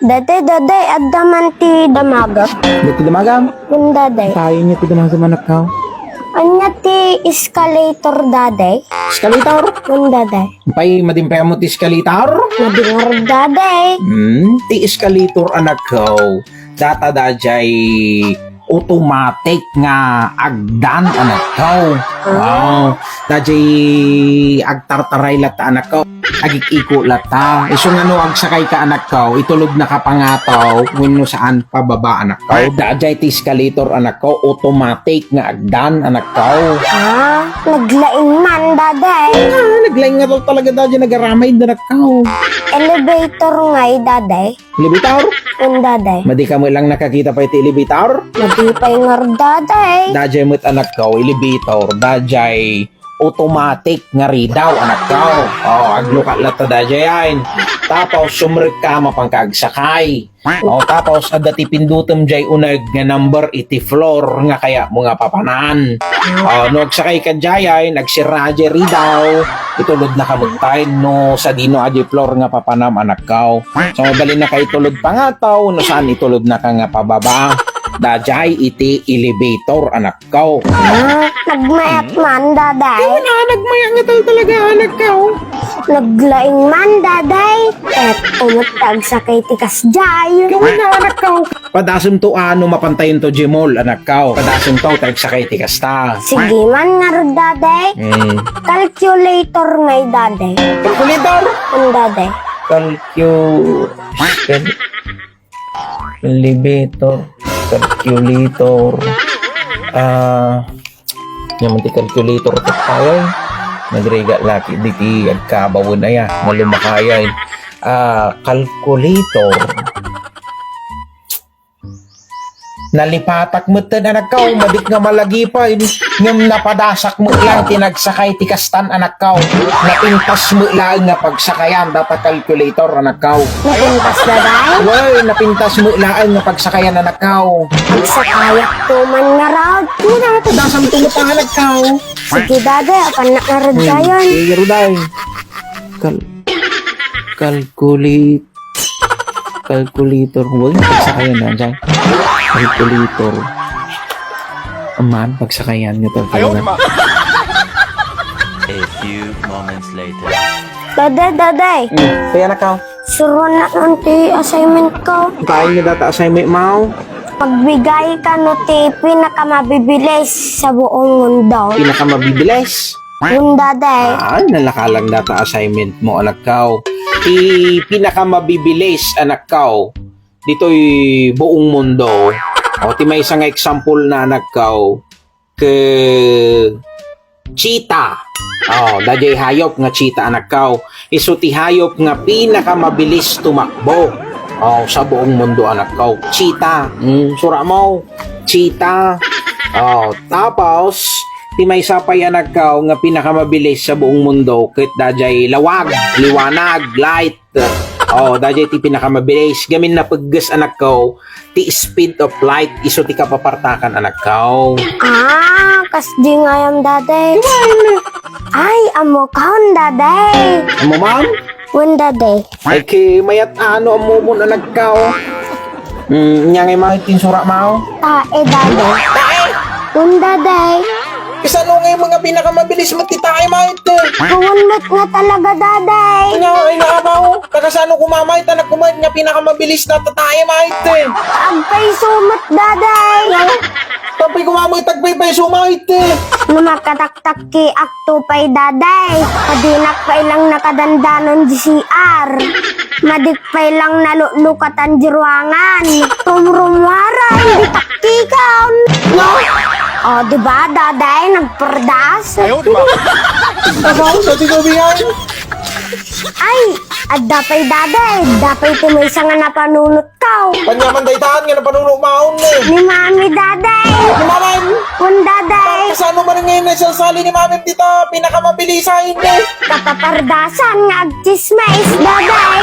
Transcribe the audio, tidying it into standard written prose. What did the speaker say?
Daday, addaman ti damaga. Dito dumagam. Yung daday. Tayo niya ti dumang sa manakaw. Anya ti escalator daday. Skalitar. Yung daday. Pay madimpay mo ti skalitar. Madingar daday. Ti eskalator anak ko. Data dajay automatic nga agdan anak ko. Wow. Dajay agtartaray lata anak ko. Agikiko lata. Iso nga no agsakay ka anak ko. Itulog na kapangataw. Wenno saan pababa anak ko. Dajay ti eskalator anak ko. Automatic nga agdan anak ko. Naglaing man daday. Naglaing nga daw talaga dajay nagaramay anak ko. Elevator ngay daday. Elevator? Yung daday. Madi ka mo lang nakakita pa iti elevator? Madipay ngar daday. Dajay mo't anak ko, elevator, dajay automatic nga ridaw anak ko. Aglukat lata dajay yan. Tapos sumrik ka mapangkagsakay. Tapos adati pindutom jay unag nga number iti floor nga kaya mo nga papanaan. No agsakay ka jay nagsira jay ridaw. Itulod na kamagtay no sa dino aji floor nga papanam anak ko. So mabalin na kay tulod pa nga tao no saan itulod na ka nga pababa. Dajay iti elevator anak ko. Nagmayat man daday. Nagmayang nga talaga anak ko. Naglaing man daday. Et umutag sa kay tikas jay. Gawin na anak ko. Padasem to ano mapantayin to Jimol anak ko. Padasem to tag sa kay tikas ta. Sige man nga ro daday. Calculator ngay daday. Calculator. Yung daday. Elevator. Calculator. Yaman ti calculator to tayo. Nagriga laki diti agkabaw na ya. Malumakaya. Calculator. Nalipatak mo tan anak ko. Madik nga malagi pa. Ngam napadasak mo lang tinagsakay ti kastan anak ko. Napintas mo lang nga pagsakayan data calculator anak ko. Napintas daday. Well, napintas mo lang nga pagsakayan anak ko. Pagsakayak to man nga raw. Dasam tumutang anak ko. Sige daday, apan na nga ro dayon. Sige ruday. Calculator. Huwag pagsakayan na dyan. Calculator. Aman, pagsakayan nyo talaga. A few moments later. Daday. Kaya anak ko. Suruan na nanti assignment ko. Kain nyo data assignment mo. Pagbigay ka no ti pinakamabibilis sa buong mundo. Pinakamabibilis. Yung daday. Nalakalang data assignment mo anak ko. Pinakamabibilis anak ko. Dito'y buong mundo. Ti may isang example na anak ko. Cheetah. Dajay hayop nga cheetah anak ko. Iso ti hayop nga pinakamabilis tumakbo. Sa buong mundo anak ko. Cheetah. Sura mo. Cheetah. Tapos ti may sapay anak ko nga pinakamabilis sa buong mundo. Kit dajay lawag, liwanag, light. Dajay ti pinakamabilis. Gamin na paggas anak ko. Ti speed of light. Iso ti kapapartakan anak ko. Kasdi nga yung daday. Ay, amo kaon daday. Amo ma'am? Yung daday. Ay ki mayat ano amo mo na anak ko. Nya ngay mahitin sura mo. Tae daday. Yung daday. Kasi ano nga yung mga pinakamabilis mo titay mahit Kuwanmat nga talaga daday. Ay naabaw. Tagasano kumamahit anak kumahit nga pinakamabilis na tatay mahit Agpay sumat daday. Tapay kumamahit tagpay sumahit Numakataktak ki akto pay daday. Padinak pa ilang nakadandanon di CR. Madik pa ilang nalulukatan di ruangan. Rumrumwara, hindi taktikan. Diba daday, nagperdas? Abaw sa tigubihan. Ay, dapay daday. Dapay tumisa nga napanunot ka. Panyaman daytahan nga na panuno maon Ni mami daday. Kumaman. Kun daday. Kasano man ngayon na sali ni mami dito pinakamabilisan Kapapardasan nga agchismis daday.